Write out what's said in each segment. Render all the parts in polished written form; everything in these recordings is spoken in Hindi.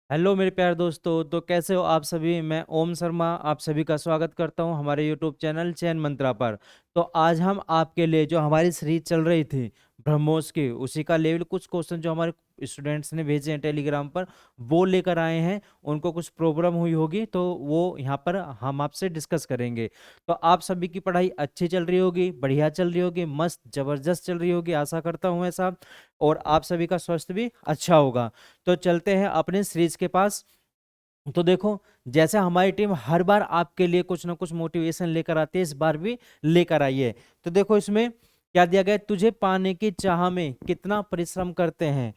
हेलो मेरे प्यारे दोस्तों। तो कैसे हो आप सभी। मैं ओम शर्मा आप सभी का स्वागत करता हूं हमारे यूट्यूब चैनल चयन मंत्रा पर। तो आज हम आपके लिए जो हमारी सीरीज चल रही थी ब्रह्मोस की, उसी का लेवल कुछ क्वेश्चन जो हमारे स्टूडेंट्स ने भेजे हैं टेलीग्राम पर, वो लेकर आए हैं। उनको कुछ प्रॉब्लम हुई होगी तो वो यहाँ पर हम आपसे डिस्कस करेंगे। तो आप सभी की पढ़ाई अच्छी चल रही होगी, बढ़िया चल रही होगी, मस्त जबरदस्त चल रही होगी, आशा करता हूँ ऐसा। और आप सभी का स्वास्थ्य भी अच्छा होगा। तो चलते हैं अपने सीरीज के पास। तो देखो, जैसे हमारी टीम हर बार आपके लिए कुछ ना कुछ मोटिवेशन लेकर आती है, इस बार भी लेकर आई है। तो देखो इसमें क्या दिया गया है, तुझे पाने की चाह में कितना परिश्रम करते हैं,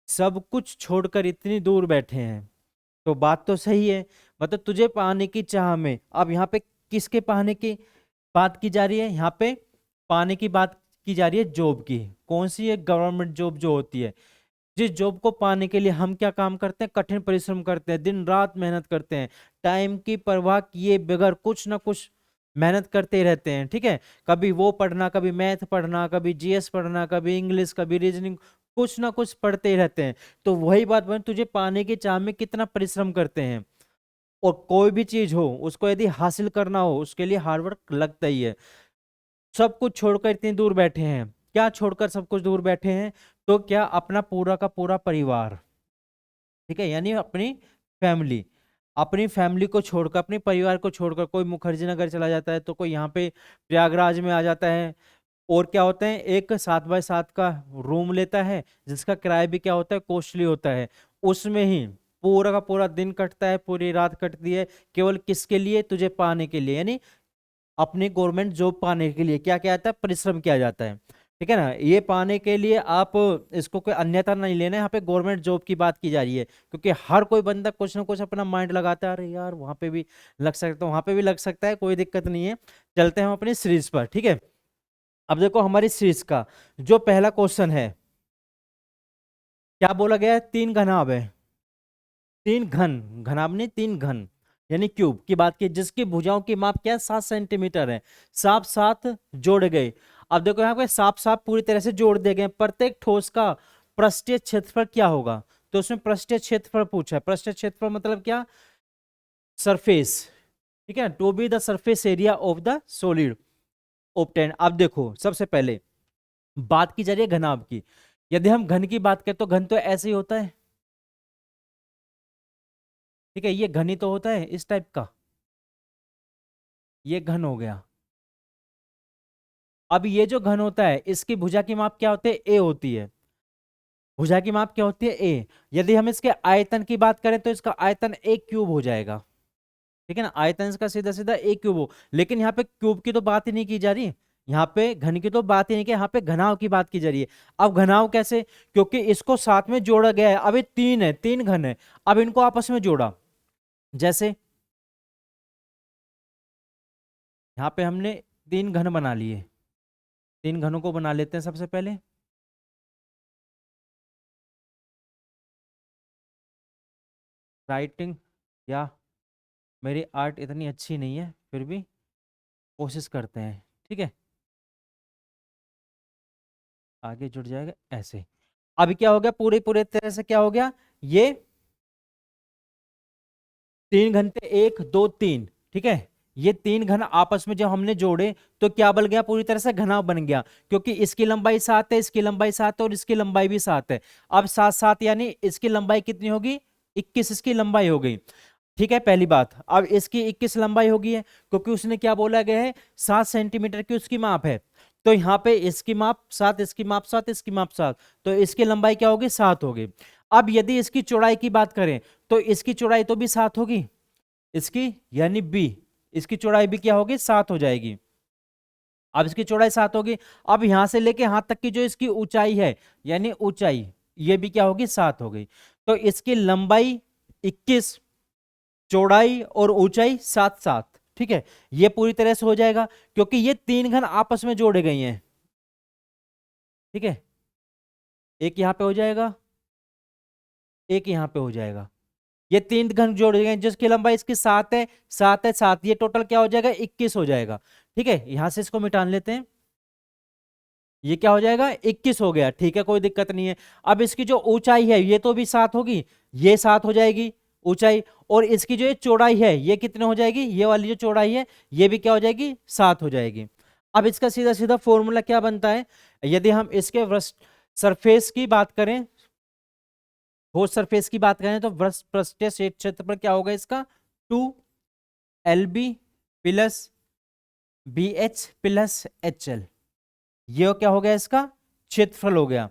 सब कुछ छोड़कर इतनी दूर बैठे हैं। तो बात तो सही है। मतलब तुझे पाने की चाह में, अब यहाँ पे किसके पाने की बात की जा रही है, यहाँ पे पाने की बात की जा रही है जॉब की। कौन सी है, गवर्नमेंट जॉब जो होती है। जिस जॉब को पाने के लिए हम क्या काम करते हैं, कठिन परिश्रम करते हैं, दिन रात मेहनत करते हैं, टाइम की परवाह किए बगैर कुछ ना कुछ मेहनत करते ही रहते हैं। ठीक है, कभी वो पढ़ना, कभी मैथ पढ़ना, कभी जीएस पढ़ना, कभी इंग्लिश, कभी रीजनिंग, कुछ ना कुछ पढ़ते ही रहते हैं। तो वही बात बन, तुझे पाने की चाह में कितना परिश्रम करते हैं। और कोई भी चीज हो उसको यदि हासिल करना हो, उसके लिए हार्डवर्क लगता ही है। सब कुछ छोड़कर इतनी दूर बैठे हैं। क्या छोड़कर सब कुछ दूर बैठे हैं, तो क्या अपना पूरा का पूरा परिवार। ठीक है, यानी अपनी फैमिली को छोड़कर, अपने परिवार को छोड़कर कोई मुखर्जी नगर चला जाता है, तो कोई यहाँ पे प्रयागराज में आ जाता है। और क्या होता है, एक 7x7 का रूम लेता है, जिसका किराया भी क्या होता है, कॉस्टली होता है। उसमें ही पूरा का पूरा दिन कटता है, पूरी रात कटती है, केवल किसके लिए, तुझे पाने के लिए। यानी अपनी गवर्नमेंट जॉब पाने के लिए क्या क्या आता है, परिश्रम किया जाता है। ठीक है ना, ये पाने के लिए आप इसको कोई अन्यथा नहीं लेना, यहाँ पे गवर्नमेंट जॉब की बात की जा रही है। क्योंकि हर कोई बंदा कुछ ना कुछ अपना माइंड लगाता है, अरे यार वहां पे भी लग सकता है, वहां पे भी लग सकता है, कोई दिक्कत नहीं है। चलते हैं हम अपनी सीरीज पर। ठीक है, अब देखो हमारी सीरीज का जो पहला क्वेश्चन है, क्या बोला गया है, तीन घनाभ है, तीन घन, घनाभ नहीं तीन घन, यानी क्यूब की बात की, जिसकी भुजाओं की माप क्या है, 7 सेंटीमीटर है। साफ साथ जोड़े गए। अब देखो यहाँ पे साफ साफ पूरी तरह से जोड़ दिए गए। प्रत्येक ठोस का पृष्ठीय क्षेत्रफल क्या होगा। तो उसमें पृष्ठीय क्षेत्रफल पूछा है। पृष्ठीय क्षेत्रफल मतलब क्या, सरफेस। ठीक है, to be the surface area of the solid obtain. अब देखो सबसे पहले बात की जा रही है घनाभ की। यदि हम घन की बात करें तो घन तो ऐसे ही होता है। ठीक है, ये घन ही तो होता है इस टाइप का, ये घन हो गया। अब ये जो घन होता है, इसकी भुजा की माप क्या होती है, ए होती है। भुजा की माप क्या होती है, ए। यदि हम इसके आयतन की बात करें तो इसका आयतन ए क्यूब हो जाएगा। ठीक है ना, आयतन इसका सीधा सीधा ए क्यूब हो। लेकिन यहाँ पे क्यूब की तो बात ही नहीं की जा रही, यहाँ पे घन की तो बात ही नहीं की, यहाँ पे घनाव की बात की जा रही है। अब घनाव कैसे, क्योंकि इसको साथ में जोड़ा गया है। अब ये तीन है, तीन घन है, अब इनको आपस में जोड़ा। जैसे यहाँ पे हमने तीन घन बना लिए, तीन घनों को बना लेते हैं सबसे पहले। राइटिंग या मेरी आर्ट इतनी अच्छी नहीं है, फिर भी कोशिश करते हैं। ठीक है, आगे जुड़ जाएगा ऐसे। अभी क्या हो गया, पूरी पूरे तरह से क्या हो गया, ये 3 घंटे, 1 2 3। ठीक है, ये तीन घन आपस में जब हमने जोड़े तो क्या बन गया, पूरी तरह से घना बन गया। क्योंकि इसकी लंबाई 7 है, इसकी लंबाई 7 है, और इसकी लंबाई भी 7 है। अब 7 7 यानी इसकी लंबाई कितनी होगी, 21 इसकी लंबाई हो गई। ठीक है, पहली बात। अब इसकी 21 लंबाई होगी है, क्योंकि उसने क्या बोला गया है, 7 सेंटीमीटर की उसकी माप है। तो यहाँ पे इसकी माप 7, इसकी माप 7, इसकी माप 7, तो इसकी लंबाई क्या होगी, 7 होगी। अब यदि इसकी चौड़ाई की बात करें तो इसकी चौड़ाई तो भी 7 होगी, इसकी यानी बी, इसकी चौड़ाई भी क्या होगी, 7 हो जाएगी। अब इसकी चौड़ाई 7 होगी। अब यहां से लेके हाथ तक की जो इसकी ऊंचाई है, यानी ऊंचाई, ये भी क्या होगी, 7 हो गई। तो इसकी लंबाई 21, चौड़ाई और ऊंचाई 7 7। ठीक है, ये पूरी तरह से हो जाएगा, क्योंकि ये तीन घन आपस में जोड़े गए हैं। ठीक है, एक यहां पे हो जाएगा, एक यहां पे हो जाएगा। ये तीन घन जोड़े गए हैं, जिसकी लंबाई इसकी 7 है, 7 है 7, ये टोटल क्या हो जाएगा, 21 हो जाएगा। ठीक है, यहां से इसको मिटान लेते हैं। ये क्या हो जाएगा 21 हो गया, ठीक है, कोई दिक्कत नहीं है। अब इसकी जो ऊंचाई है ये तो भी 7 होगी, ये 7 हो जाएगी ऊंचाई, और इसकी जो ये चौड़ाई है ये कितने हो जाएगी, ये वाली जो चौड़ाई है ये भी क्या हो जाएगी 7 हो जाएगी। अब इसका सीधा सीधा फॉर्मूला क्या बनता है, यदि हम इसके सरफेस की बात करें, ठोस सरफेस की बात करें तो पृष्ठीय क्षेत्रफल क्या होगा इसका 2 LB plus BH plus HL, ये क्या हो गया इसका क्षेत्रफल हो गया,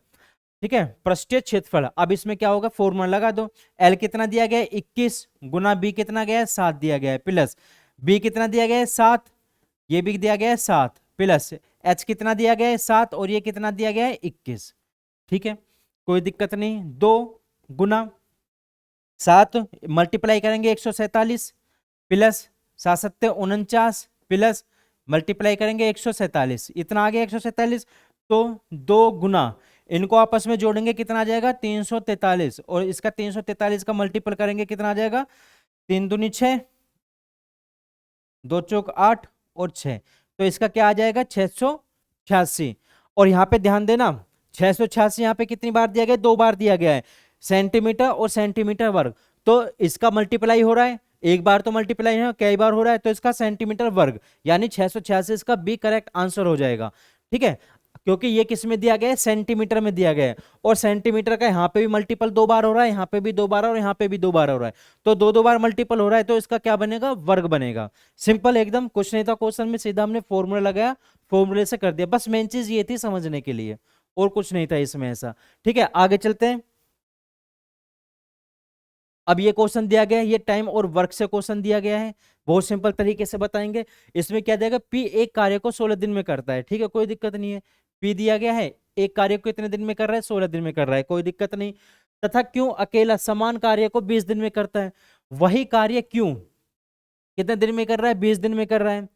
ठीक है, पृष्ठीय क्षेत्रफल। अब इसमें क्या होगा फॉर्मूला लगा दो, L कितना दिया गया है 21 गुना B कितना गया है 7 दिया गया है, प्लस B कितना दिया गया है 7, ये भी दिया गया है 7, प्लस H कितना दिया गया है 7, और ये कितना दिया गया है 21, ठीक है, कोई दिक्कत नहीं। 2 गुना 7 मल्टीप्लाई करेंगे 147 प्लस 7 सत्ते 49 प्लस मल्टीप्लाई करेंगे 147, इतना आ गया 147, तो 2 गुना इनको आपस में जोड़ेंगे कितना आ जाएगा 343, और इसका 343 का मल्टीपल करेंगे कितना आ जाएगा 3 दूनी 6, 2 चौक 8 और 6, तो इसका क्या आ जाएगा 686। और यहाँ पे ध्यान देना 686 यहाँ पे कितनी बार दिया गया 2 बार दिया गया है, सेंटीमीटर और सेंटीमीटर वर्ग, तो इसका मल्टीप्लाई हो रहा है, एक बार तो मल्टीप्लाई है कई बार हो रहा है, तो इसका सेंटीमीटर वर्ग यानी 686 इसका बी करेक्ट आंसर हो जाएगा, ठीक है, क्योंकि ये किस में दिया गया है सेंटीमीटर में दिया गया है, और सेंटीमीटर का यहाँ पे भी मल्टीपल 2 बार हो रहा है, यहाँ पे भी 2 बार और यहाँ पे भी 2 बार हो रहा है, तो 2 बार मल्टीपल हो रहा है, तो इसका क्या बनेगा वर्ग बनेगा। सिंपल एकदम, कुछ नहीं था क्वेश्चन में, सीधा हमने फॉर्मूला लगाया, फॉर्मूले से कर दिया, बस मेन चीज ये थी समझने के लिए, और कुछ नहीं था इसमें ऐसा, ठीक है, आगे चलते हैं। अब ये क्वेश्चन दिया गया है, ये टाइम और वर्क से क्वेश्चन दिया गया है, बहुत सिंपल तरीके से बताएंगे। इसमें क्या देगा पी एक कार्य को 16 दिन में करता है, ठीक है, कोई दिक्कत नहीं है, पी दिया गया है, एक कार्य को कितने दिन में कर रहा है 16 दिन में कर रहा है, कोई दिक्कत नहीं। तथा क्यों अकेला समान कार्य को 20 दिन में करता है, वही कार्य क्यों कितने दिन में कर रहा है 20 दिन में कर रहा है।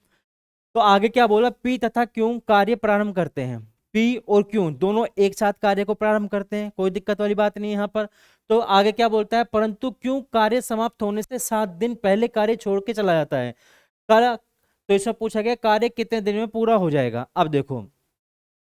तो आगे क्या बोला, पी तथा क्यों कार्य प्रारंभ करते हैं, पी और क्यों दोनों एक साथ कार्य को प्रारंभ करते हैं, कोई दिक्कत वाली बात नहीं यहाँ पर। तो आगे क्या बोलता है, परंतु क्यों कार्य समाप्त होने से 7 दिन पहले कार्य छोड़ के चला जाता है, कार्य, तो इसमें पूछा गया कार्य कितने दिन में पूरा हो जाएगा। अब देखो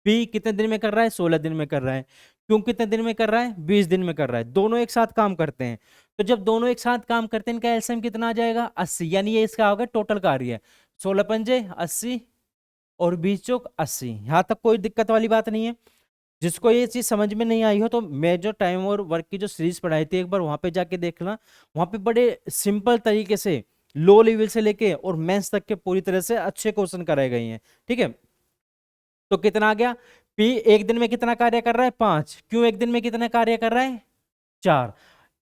पी कितने दिन में कर रहा है 16 दिन में कर रहा है, क्यों कितने दिन में कर रहा है 20 दिन में कर रहा है, दोनों एक साथ काम करते हैं, तो जब दोनों एक साथ काम करते हैं इनका एलसीएम कितना आ जाएगा 80, यानी ये इसका होगा टोटल कार्य 16 पंजे 80 और 20 चौक 80, यहाँ तक कोई दिक्कत वाली बात नहीं है। जिसको ये चीज समझ में नहीं आई हो तो मैं जो टाइम और वर्क की जो सीरीज पढ़ाई थी एक बार वहां पे जाके देखना, वहां पे बड़े सिंपल तरीके से लो लेवल से लेके और मेंस तक के पूरी तरह से अच्छे क्वेश्चन कराए गए हैं, ठीक है। तो कितना आ गया, पी एक दिन में कितना कार्य कर रहा है 5, क्यों एक दिन में कितना कार्य कर रहा है 4,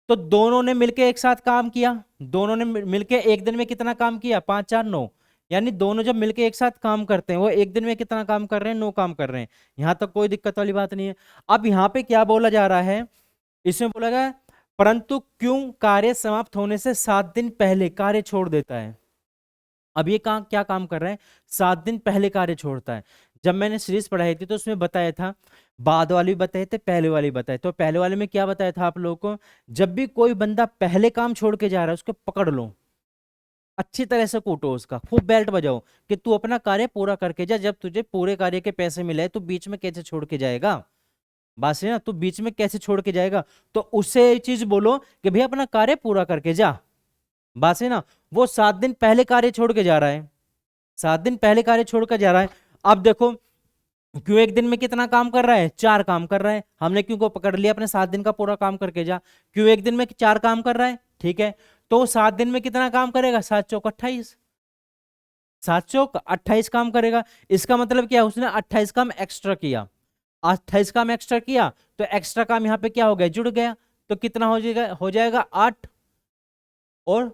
तो दोनों ने मिलके एक साथ काम किया, दोनों ने मिलके एक दिन में कितना काम किया 5 4 9, यानी दोनों जब मिलके एक साथ काम करते हैं वो एक दिन में कितना काम कर रहे हैं 9 काम कर रहे हैं, यहां तक कोई दिक्कत वाली बात नहीं है। अब यहाँ पे क्या बोला जा रहा है, इसमें बोला गया परंतु क्यों कार्य समाप्त होने से 7 दिन पहले कार्य छोड़ देता है। अब ये क्या काम कर रहा है 7 दिन पहले कार्य छोड़ता है। जब मैंने सीरीज पढ़ाई थी तो उसमें बताया था, बाद वाली भी बताए थे पहले वाली बताए, तो पहले वाले में क्या बताया था आप लोगों को, जब भी कोई बंदा पहले काम छोड़ के जा रहा है उसको पकड़ लो, अच्छी तरह से कूटो, उसका खूब बेल्ट बजाओ कि तू अपना कार्य पूरा करके जा, जब तुझे पूरे कार्य के पैसे मिले तो बीच में कैसे छोड़ के जाएगा, बात है ना, तू बीच में कैसे छोड़ के जाएगा, तो उससे ये चीज बोलो कि भाई अपना कार्य पूरा करके जा, बात है ना। वो 7 दिन पहले कार्य छोड़ के जा रहा है, 7 दिन पहले कार्य छोड़ कर जा रहा है। अब देखो क्यों एक दिन में कितना काम कर रहा है 4 काम कर रहा है, हमने क्यों को पकड़ लिया अपने 7 दिन का पूरा काम करके जा, क्यों एक दिन में 4 काम कर रहा है, ठीक है, तो 7 दिन में कितना काम करेगा 7 चौक 28, 7 चौक 28 काम करेगा, इसका मतलब क्या है उसने 28 काम एक्स्ट्रा किया, 28 काम एक्स्ट्रा किया तो एक्स्ट्रा काम यहाँ पे क्या हो गया जुड़ गया, तो कितना हो जाएगा 8 और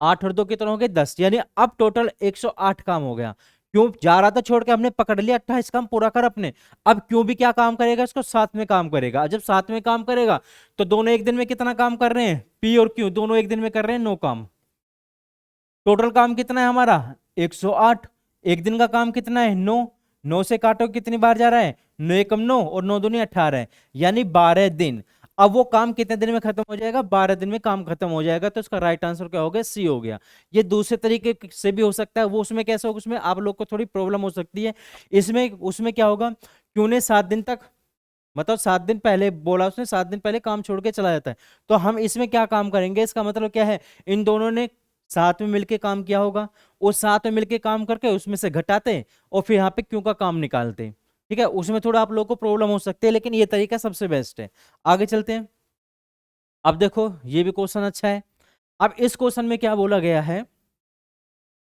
8 और 2 कितना हो गए 10, यानी अब टोटल 108 काम हो गया। क्यों जा रहा था छोड़ के, हमने पकड़ लिया 28 काम पूरा कर अपने, अब क्यों भी क्या काम करेगा इसको साथ में काम करेगा, जब साथ में काम करेगा तो दोनों एक दिन में कितना काम कर रहे हैं, पी और क्यू दोनों एक दिन में कर रहे हैं 9 काम, टोटल काम कितना है हमारा 108, एक दिन का काम कितना है 9, 9 से काटो कितनी बार जा रहा है 9 एकम 9 और 9 दूनी 18 है, यानी 12 दिन। अब वो काम कितने दिन में खत्म हो जाएगा? 12 दिन में काम खत्म हो जाएगा। तो इसका राइट आंसर क्या हो गया? सी हो गया। ये दूसरे तरीके से भी हो सकता है। वो उसमें कैसे होगा, उसमें आप लोग को थोड़ी प्रॉब्लम हो सकती है। इसमें उसमें क्या होगा, क्यों ने 7 दिन तक, मतलब 7 दिन पहले बोला उसने, 7 दिन पहले काम छोड़ के चला जाता है। तो हम इसमें क्या काम करेंगे, इसका मतलब क्या है, इन दोनों ने साथ में मिलके काम किया होगा, वो साथ में मिलके काम करके उसमें से घटाते और फिर यहाँ पे क्यों का काम निकालते। ठीक है, उसमें थोड़ा आप लोगों को प्रॉब्लम हो सकती है, लेकिन ये तरीका सबसे बेस्ट है। आगे चलते हैं। अब देखो ये भी क्वेश्चन अच्छा है। अब इस क्वेश्चन में क्या बोला गया है,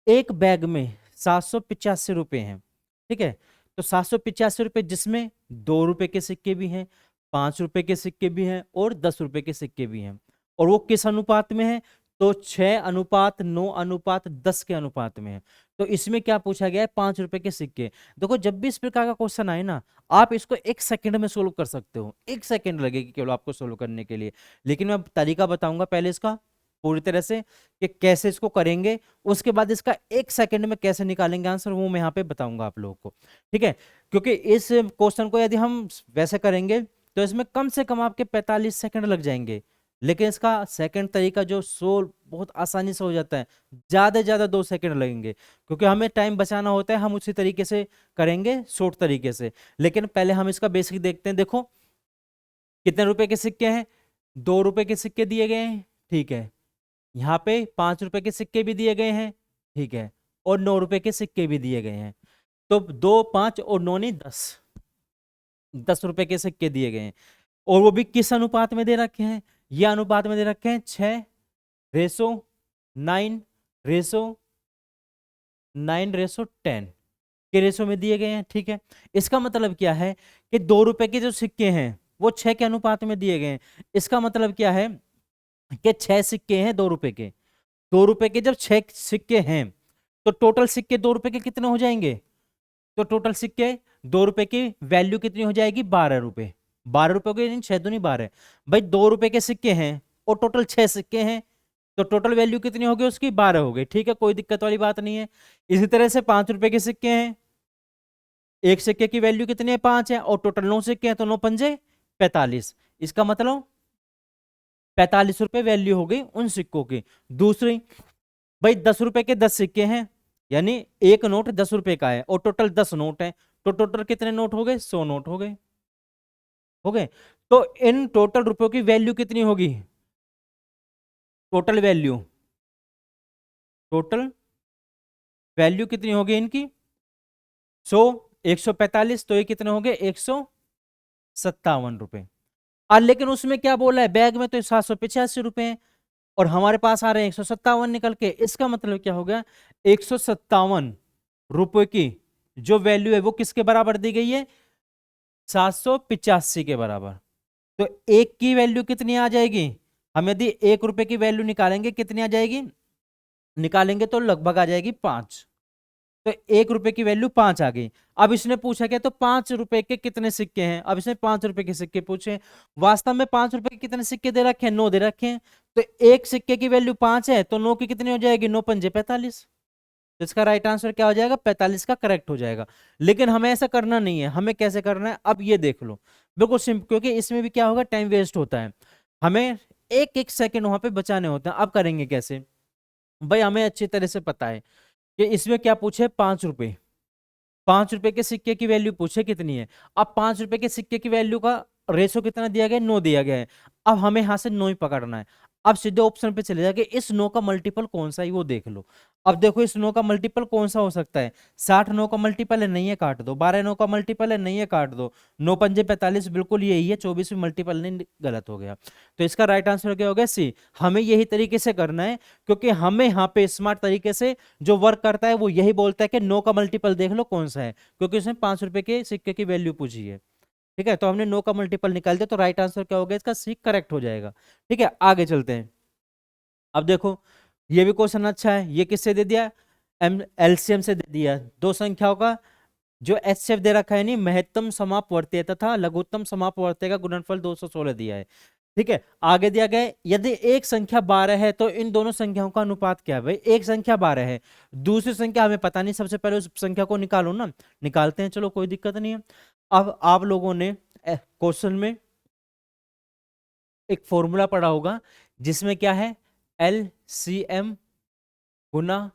एक बैग में 785 रुपए हैं। ठीक है, तो 785 रुपए, जिसमें 2 रुपए के सिक्के भी हैं, 5 रुपए के सिक्के भी हैं और 10 रुपए के सिक्के भी हैं। और वो किस अनुपात में है? तो 6:9:10 के अनुपात में है। तो इसमें क्या पूछा गया है? 5 रुपए के सिक्के। देखो जब भी इस प्रकार का क्वेश्चन आए ना, आप इसको 1 सेकंड में सोल्व कर सकते हो। 1 सेकंड लगेगी केवल आपको सोल्व करने के लिए। लेकिन मैं तरीका बताऊंगा पहले इसका पूरी तरह से कि कैसे इसको करेंगे, उसके बाद इसका 1 सेकंड में कैसे निकालेंगे आंसर, वो मैं यहाँ पे बताऊंगा आप लोगों को। ठीक है, क्योंकि इस क्वेश्चन को यदि हम वैसे करेंगे तो इसमें कम से कम आपके 45 सेकंड लग जाएंगे। लेकिन इसका सेकंड तरीका जो सोल्व बहुत आसानी से हो जाता है, ज्यादा से ज्यादा 2 सेकंड लगेंगे, क्योंकि हमें टाइम बचाना होता है। हम उसी तरीके से करेंगे, शॉर्ट तरीके से। लेकिन पहले हम इसका बेसिक देखते हैं। देखो कितने रुपए के सिक्के हैं? 2 रुपए के सिक्के दिए गए हैं। ठीक है, यहाँ पे 5 रुपए के सिक्के भी दिए गए हैं। ठीक है, और 9 रुपए के सिक्के भी दिए गए हैं। तो 2, 5 और 9 नहीं 10, 10 रुपए के सिक्के दिए गए हैं। और वो भी किस अनुपात में दे रखे हैं? ये अनुपात में दे रखे हैं 6:9:10 के रेशो में दिए गए हैं। ठीक है, इसका मतलब क्या है कि 2 रुपए के जो सिक्के हैं वो 6 के अनुपात में दिए गए हैं। इसका मतलब क्या है कि 6 सिक्के हैं 2 रुपए के। 2 रुपए के जब 6 सिक्के हैं, तो टोटल सिक्के 2 रुपए के कितने हो जाएंगे? तो टोटल सिक्के 2 रुपए की वैल्यू कितनी हो जाएगी? 12 रुपए। 12 रुपए हो गए, नहीं 6 दूनी 12। भाई 2 रुपए के सिक्के हैं और टोटल 6 सिक्के हैं, तो टोटल वैल्यू कितनी होगी उसकी? 12 हो गई। ठीक है, कोई दिक्कत वाली बात नहीं है। इसी तरह से 5 रुपए के सिक्के हैं, एक सिक्के की वैल्यू कितनी है? 5 है, और टोटल 9 सिक्के हैं, तो 9×5 = 45। इसका मतलब 45 रुपए वैल्यू हो गई उन सिक्कों की। दूसरी, भाई 10 रुपए के 10 सिक्के हैं, यानी एक नोट 10 रुपए का है और टोटल 10 नोट है, तो टोटल कितने नोट हो गए? 100 नोट हो गए। हो गए। तो इन टोटल रुपयों की वैल्यू कितनी होगी? टोटल वैल्यू, टोटल वैल्यू कितनी होगी इनकी? 100, 145, तो ये कितने हो गए? 157 रुपए। और लेकिन उसमें क्या बोला है, बैग में तो 785 रुपए हैं और हमारे पास आ रहे हैं 157 निकल के। इसका मतलब क्या हो गया? 157 रुपए की जो वैल्यू है वो किसके बराबर दी गई है? 785 के बराबर। तो एक की वैल्यू कितनी आ जाएगी? हम यदि 1 रुपए की वैल्यू निकालेंगे, कितनी आ जाएगी? निकालेंगे तो लगभग आ जाएगी 5। तो 1 रुपए की वैल्यू 5 आ गई। अब इसने पूछा क्या? तो 5 रुपए के कितने सिक्के हैं? अब इसने 5 रुपए के सिक्के पूछे। वास्तव में 5 रुपए के कितने सिक्के दे रखे हैं? 9 दे रखे हैं। तो एक सिक्के की वैल्यू 5 है, तो 9 की कितनी हो जाएगी? 9×5 = 45। तो इसका राइट आंसर क्या हो जाएगा? 45 का करेक्ट हो जाएगा। लेकिन हमें ऐसा करना नहीं है। हमें कैसे करना है, अब ये देख लो। बिल्कुल सिंपल, क्योंकि इसमें भी क्या होगा, टाइम वेस्ट होता है। हमें एक एक सेकंड वहां पे बचाने होते हैं। अब करेंगे कैसे? भाई हमें अच्छी तरह से पता है कि इसमें क्या पूछे? 5 रुपए। 5 रुपए के सिक्के की वैल्यू पूछे कितनी है। अब 5 रुपए के सिक्के की वैल्यू का रेशो कितना दिया गया है? 9 दिया गया है। अब हमें यहां से 9 ही पकड़ना है। अब सीधे ऑप्शन पे चले जाके इस 9 का मल्टीपल कौन सा है वो देख लो। अब देखो इस 9 का मल्टीपल कौन सा हो सकता है? 60 9 का मल्टीपल है, नहीं है, काट दो। 12 9 का मल्टीपल है, नहीं है, काट दो। 9×5 = 45, बिल्कुल यही है। 24 भी मल्टीपल नहीं, गलत हो गया। तो इसका राइट आंसर क्या हो गया? सी। हमें यही तरीके से करना है, क्योंकि हमें यहाँ पे स्मार्ट तरीके से जो वर्क करता है वो यही बोलता है कि 9 का मल्टीपल देख लो कौन सा है, क्योंकि उसने 5 रुपए के सिक्के की वैल्यू पूछी है। ठीक है, तो हमने 9 का मल्टीपल निकाल दिया, तो राइट आंसर क्या हो गया? इसका सी करेक्ट हो जाएगा। ठीक है, आगे चलते हैं। अब देखो ये भी क्वेश्चन अच्छा है। ये किससे दे दिया? एलसीएम से दे दिया। दो संख्याओं का जो एचसीएफ दे रखा है, नहीं, महत्तम समापवर्तीय तथा लघुत्तम समापवर्तीय का गुणनफल 216 दिया है। ठीक है, आगे दिया गया है, यदि एक संख्या 12 है तो इन दोनों संख्याओं का अनुपात क्या है? भाई एक संख्या 12 है, दूसरी संख्या हमें पता नहीं। सबसे पहले उस संख्या को निकालो ना। निकालते हैं, चलो कोई दिक्कत नहीं है। अब आप लोगों ने क्वेश्चन में एक फॉर्मूला पढ़ा होगा जिसमें क्या है, LCM गुना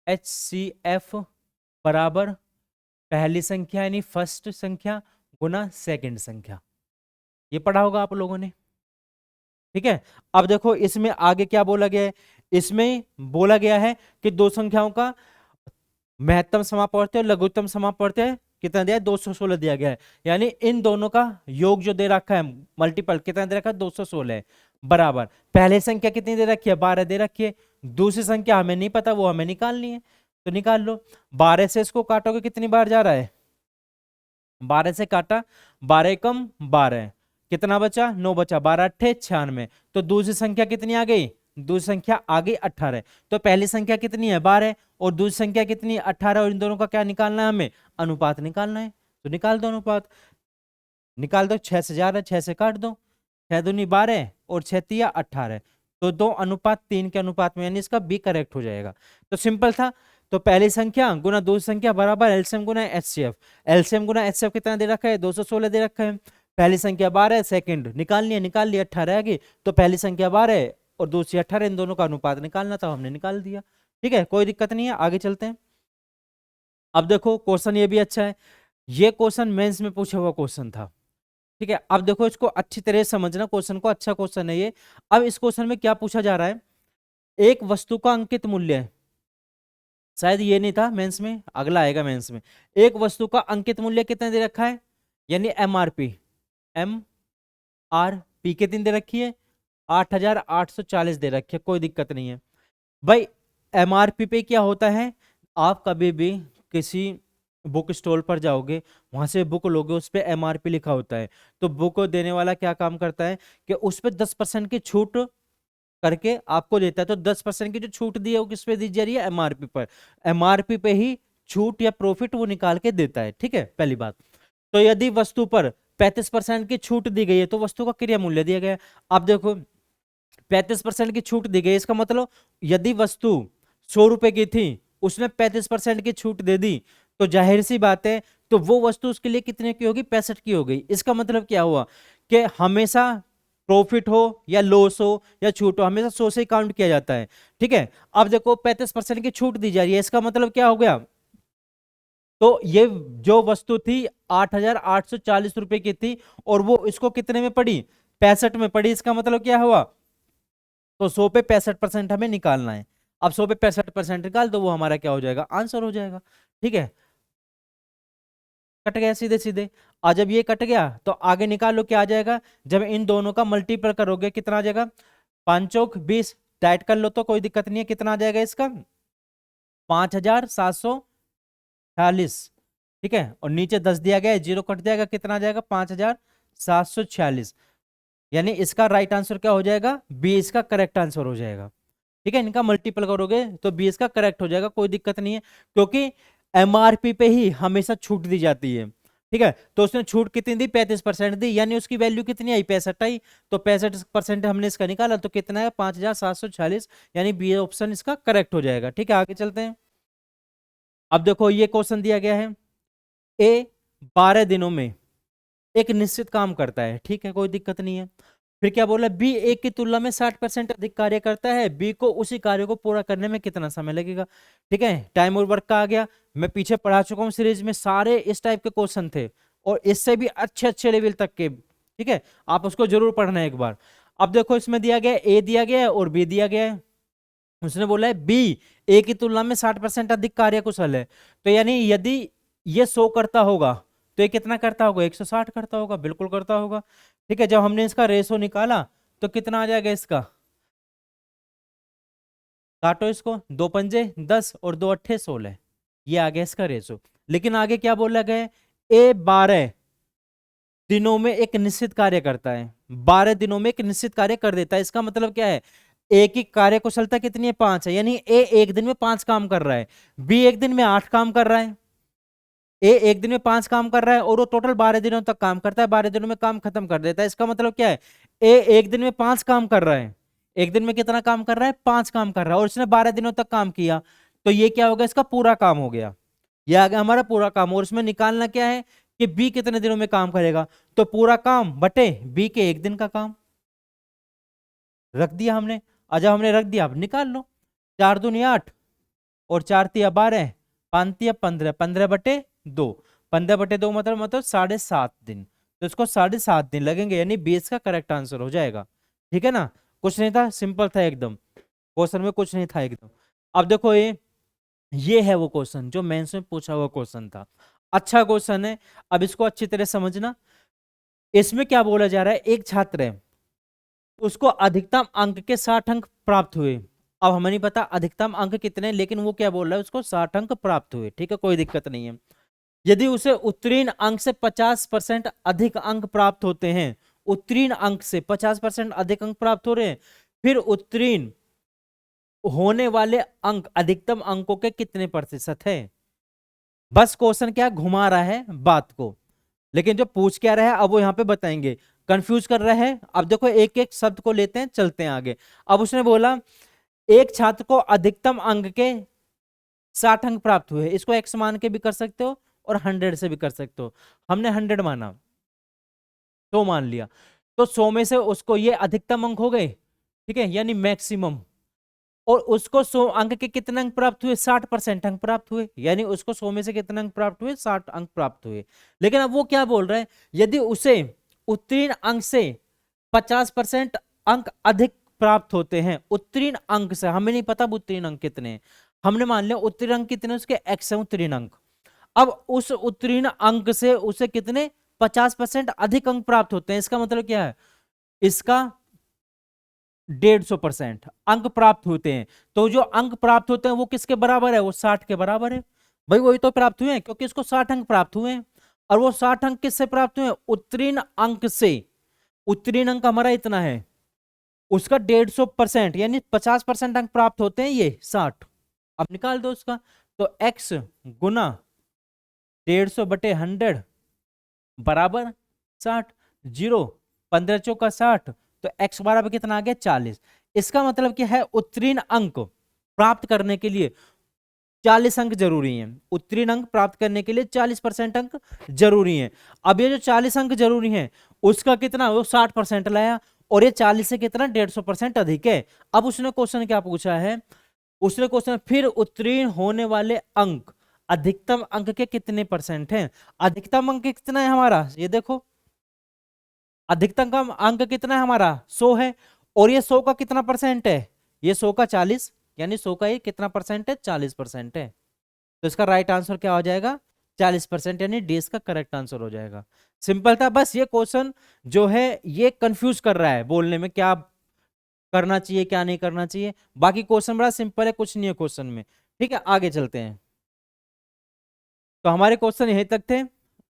HCF बराबर पहली संख्या यानी फर्स्ट संख्या गुना सेकंड संख्या। ये पढ़ा होगा आप लोगों ने, ठीक है। अब देखो इसमें आगे क्या बोला गया है, इसमें बोला गया है कि दो संख्याओं का महत्तम समापवर्ती और लघुत्तम समापवर्ती कितना दिया है, 216 दिया गया है। यानी इन दोनों का योग जो दे रखा है, मल्टीपल कितना दे रखा है, 216 है, बराबर पहले संख्या कितनी दे रखी है, 12 दे रखी है। दूसरी संख्या हमें नहीं पता, वो हमें निकालनी है, तो निकाल लो। 12 से इसको काटोगे कितनी बार जा रहा है, 12 से काटा, 12 कम 12, कितना बचा, 9 बचा, 12 अट्ठे 96। तो दूसरी संख्या कितनी आ गई, दूसरी संख्या आ गई 18। तो पहली संख्या कितनी है, 12, और दूसरी संख्या कितनी है, 18, और इन दोनों का क्या निकालना है, हमें अनुपात निकालना है। तो निकाल दो अनुपात, निकाल दो। 6 से जा रहा है, 6 से काट दो, 6 दूनी 12 और 6 तिया 18। तो 2:3 के अनुपात में, यानी इसका बी करेक्ट हो जाएगा। तो सिंपल था। तो पहली संख्या गुना दूसरी संख्या बराबर एलसीएम गुना एचसीएफ। एलसीएम गुना एचसीएफ कितना दे रखा है, 216 दे रखा है। पहली संख्या 12, सेकंड निकालनी है, निकाल लिया, 18 आ गई। तो पहली संख्या 12 और दूसरी 18, इन दोनों का अनुपात निकालना था, हमने निकाल दिया। ठीक है, कोई दिक्कत नहीं है, आगे चलते हैं। अब देखो क्वेश्चन ये भी अच्छा है, ये क्वेश्चन मेंस में पूछा हुआ क्वेश्चन था। ठीक है, अब देखो इसको अच्छी तरह से समझना, क्वेश्चन को, अच्छा क्वेश्चन है ये। अब इस क्वेश्चन में क्या पूछा जा रहा है, एक वस्तु का अंकित मूल्य है, शायद ये नहीं था मेंस में, अगला आएगा मेंस में। एक वस्तु का अंकित मूल्य कितना दे रखा है, यानी एमआरपी, एमआरपी कितनी दे रखी है, 8840 दे रखी है, कोई दिक्कत नहीं है भाई। एमआरपी पे क्या होता है, आप कभी भी किसी बुक स्टॉल पर जाओगे, वहां से बुक लोगे, उस पे एमआरपी लिखा होता है। तो बुक देने वाला क्या काम करता है कि उस पे 10% की छूट करके आपको देता है। तो 10% की जो छूट दी है वो किस पे दी जा रही है, एमआरपी पर। एमआरपी पे ही छूट या प्रॉफिट वो निकाल के देता है, ठीक है, पहली बात। तो यदि वस्तु पर 35% की छूट दी गई है तो वस्तु का क्रय मूल्य दिया गया है। अब देखो 35% की छूट दी गई, इसका मतलब यदि वस्तु 100 रुपए की थी, उसने 35% की छूट दे दी, तो जाहिर सी बात है, तो वो वस्तु उसके लिए कितने की होगी, 65 की हो गई। इसका मतलब क्या हुआ कि हमेशा प्रॉफिट हो या लॉस हो या छूट हो, हमेशा 100 से काउंट किया जाता है। ठीक है, अब देखो 35% की छूट दी जा रही है, इसका मतलब क्या हो गया, तो ये जो वस्तु थी 8840 रुपए की थी, और वो इसको कितने में पड़ी, 65 में पड़ी। इसका मतलब क्या हुआ, तो 100 पे 65% हमें निकालना है। अब 100 पे 65% निकाल दो, वो हमारा क्या हो जाएगा, आंसर हो जाएगा। ठीक है, कट गया सीधे सीधे। और जब ये कट गया तो आगे निकालो क्या आ जाएगा, जब इन दोनों का मल्टीपल करोगे कितना आ जाएगा, 5 चौक 20, डाइट कर लो तो कोई दिक्कत नहीं है, कितना आ जाएगा इसका, 5746। ठीक है, और नीचे 10 दिया गया है, जीरो कट जाएगा, कितना आ जाएगा, 5746। यानी इसका राइट आंसर क्या हो जाएगा, बी इसका करेक्ट आंसर हो जाएगा। ठीक है, इनका मल्टीपल करोगे तो बी इसका करेक्ट हो जाएगा, कोई दिक्कत नहीं है, क्योंकि एमआरपी पे ही हमेशा छूट दी जाती है। ठीक है, तो उसने छूट कितनी दी, 35% दी, यानी उसकी वैल्यू कितनी आई, 65 आई। तो 65% हमने इसका निकाला, तो कितना है, 5746, यानी बी ऑप्शन इसका करेक्ट हो जाएगा। ठीक है, आगे चलते हैं। अब देखो ये क्वेश्चन दिया गया है, ए 12 दिनों में एक निश्चित काम करता है, ठीक है, कोई दिक्कत नहीं है। फिर क्या बोला, बी ए की तुलना में 60% अधिक कार्य करता है, बी को उसी कार्य को पूरा करने में कितना समय लगेगा। ठीक है, टाइम और वर्क का आ गया, मैं पीछे पढ़ा चुका हूं सीरीज में, सारे इस टाइप के क्वेश्चन थे, और इससे भी अच्छे अच्छे लेवल तक के। ठीक है, आप उसको जरूर पढ़ना है एक बार। अब देखो इसमें दिया गया, ए दिया गया है और बी दिया गया है। उसने बोला है बी ए की तुलना में 60% अधिक कार्यकुशल है, तो यानी यदि ये 100 करता होगा तो ये कितना करता होगा, 160 करता होगा, बिल्कुल करता होगा। ठीक है, जब हमने इसका रेशो निकाला तो कितना आ जाएगा इसका, काटो इसको, 2 पंजे 10 और 2 अट्ठे 16, ये आ गया इसका रेशो। लेकिन आगे क्या बोला गया, ए 12 दिनों में एक निश्चित कार्य करता है, 12 दिनों में एक निश्चित कार्य कर देता है। इसका मतलब क्या है, ए की कार्य कुशलता कितनी है, 5 है, यानी ए एक दिन में 5 काम कर रहा है, बी एक दिन में 8 काम कर रहा है। ए एक दिन में 5 काम कर रहा है और वो टोटल 12 दिनों तक काम करता है, 12 दिनों में काम खत्म कर देता है। इसका मतलब क्या है, ए एक दिन में 5 काम कर रहा है, एक दिन में कितना काम कर रहा है, 5 काम कर रहा है, और इसने 12 दिनों तक काम किया, तो ये क्या होगा, इसका पूरा काम हो गया। ये आ गया हमारा पूरा काम, और इसमें निकालना क्या है कि बी कितने दिनों में काम करेगा, तो पूरा काम बटे बी के एक दिन का काम। रख दिया हमने। जब हमने रख दिया, अब निकाल लो। 4 दूनी 8 और 4 तिया 12, 5 तिया 15, 15/2, 15/2 मतलब 7.5 दिन। तो इसको 7.5 दिन लगेंगे, यानी 20 का करेक्ट आंसर हो जाएगा। ठीक है ना, कुछ नहीं था, सिंपल था एकदम, क्वेश्चन में कुछ नहीं था एकदम। अब देखो ये है वो क्वेश्चन जो मेंस में पूछा हुआ क्वेश्चन था। अच्छा क्वेश्चन है, अब इसको अच्छी तरह समझना। इसमें क्या बोला जा रहा है, एक छात्र है, उसको अधिकतम अंक के 60 अंक प्राप्त हुए। अब हमें नहीं पता अधिकतम अंक कितने, लेकिन वो क्या बोल रहा है, उसको 60 अंक प्राप्त हुए। ठीक है, कोई दिक्कत नहीं है। यदि उसे उत्तीर्ण अंक से 50% अधिक अंक प्राप्त होते हैं, उत्तीर्ण अंक से 50% अधिक अंक प्राप्त हो रहे हैं, फिर उत्तीर्ण होने वाले अंक अधिकतम अंकों के कितने प्रतिशत है। बस क्वेश्चन क्या घुमा रहा है बात को, लेकिन जो पूछ क्या रहा है अब वो यहां पे बताएंगे। कंफ्यूज कर रहा है। अब देखो एक एक शब्द को लेते हैं, चलते हैं आगे। अब उसने बोला एक छात्र को अधिकतम अंक के 60 अंक प्राप्त हुए। इसको एक्स मान के भी कर सकते हो और 100 से भी कर सकते हो। हमने 100 माना, 100 मान लिया, तो 100 में से उसको ये अधिकतम अंक हो गए, ठीक है, यानी मैक्सिमम। और उसको 100 अंक के कितने अंक प्राप्त हुए, 60% अंक प्राप्त हुए, यानी उसको 100 में से कितने अंक प्राप्त हुए, 60 अंक प्राप्त हुए। लेकिन अब वो क्या बोल रहे हैं, यदि उसे उत्तीर्ण अंक से 50% अंक अधिक प्राप्त होते हैं, उत्तीर्ण अंक से, हमें नहीं पता उत्तीर्ण अंक कितने हैं, हमने मान लिया उत्तीर्ण अंक कितने, उसके एक्स है उत्तीर्ण अंक। अब उस उत्तीर्ण अंक से उसे कितने 50% अधिक अंक प्राप्त होते हैं, इसका मतलब क्या है, इसका 150% अंक प्राप्त होते हैं। तो जो अंक प्राप्त होते हैं वो किसके बराबर है, वो 60 के बराबर है। भाई वही तो प्राप्त हुए हैं, क्योंकि इसको 60 अंक प्राप्त हुए हैं। और वो 60 अंक किससे प्राप्त हुए हैं, उत्तीर्ण अंक से। उत्तीर्ण अंक हमारा इतना है, उसका 150%, यानी 50% अंक प्राप्त होते हैं ये 60। अब निकाल दो उसका, तो x गुना 150/100 बराबर 60। 0, 15 चौका 60, तो x बराबर कितना आ गया, 40। इसका मतलब क्या है, उत्तीर्ण अंक प्राप्त करने के लिए 40 अंक जरूरी हैं। उत्तीर्ण अंक प्राप्त करने के लिए 40% अंक जरूरी हैं। अब ये जो 40 अंक जरूरी हैं, उसका कितना, वो 60% लाया, और ये 40 से कितना 150% अधिक है। अब उसने क्वेश्चन क्या पूछा है, उसने क्वेश्चन फिर उत्तीर्ण होने वाले अंक अधिकतम अंक के कितने परसेंट हैं। अधिकतम अंक कितना है हमारा, ये देखो, अधिकतम का अंक कितना है हमारा, 100 है, और ये 100 का कितना परसेंट है, ये 100 का 40, यानी 100 का ये कितना परसेंट है, 40% है। तो इसका राइट आंसर क्या हो जाएगा, 40%, यानी डी इसका करेक्ट आंसर हो जाएगा। सिंपल था, बस ये क्वेश्चन जो है ये कंफ्यूज कर रहा है, बोलने में क्या करना चाहिए क्या नहीं करना चाहिए। बाकी क्वेश्चन बड़ा सिंपल है, कुछ नहीं है क्वेश्चन में। ठीक है, आगे चलते हैं। तो हमारे क्वेश्चन यहीं तक थे।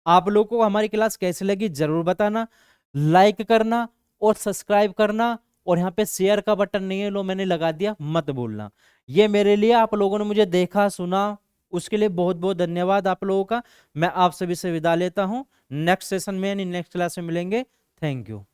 आप लोगों को हमारी क्लास कैसी लगी जरूर बताना, लाइक करना और सब्सक्राइब करना, और यहाँ पे शेयर का बटन नहीं है, लो मैंने लगा दिया, मत भूलना। ये मेरे लिए, आप लोगों ने मुझे देखा सुना, उसके लिए बहुत बहुत धन्यवाद आप लोगों का। मैं आप सभी से विदा लेता हूँ, नेक्स्ट सेशन में यानी नेक्स्ट क्लास में मिलेंगे। Thank you.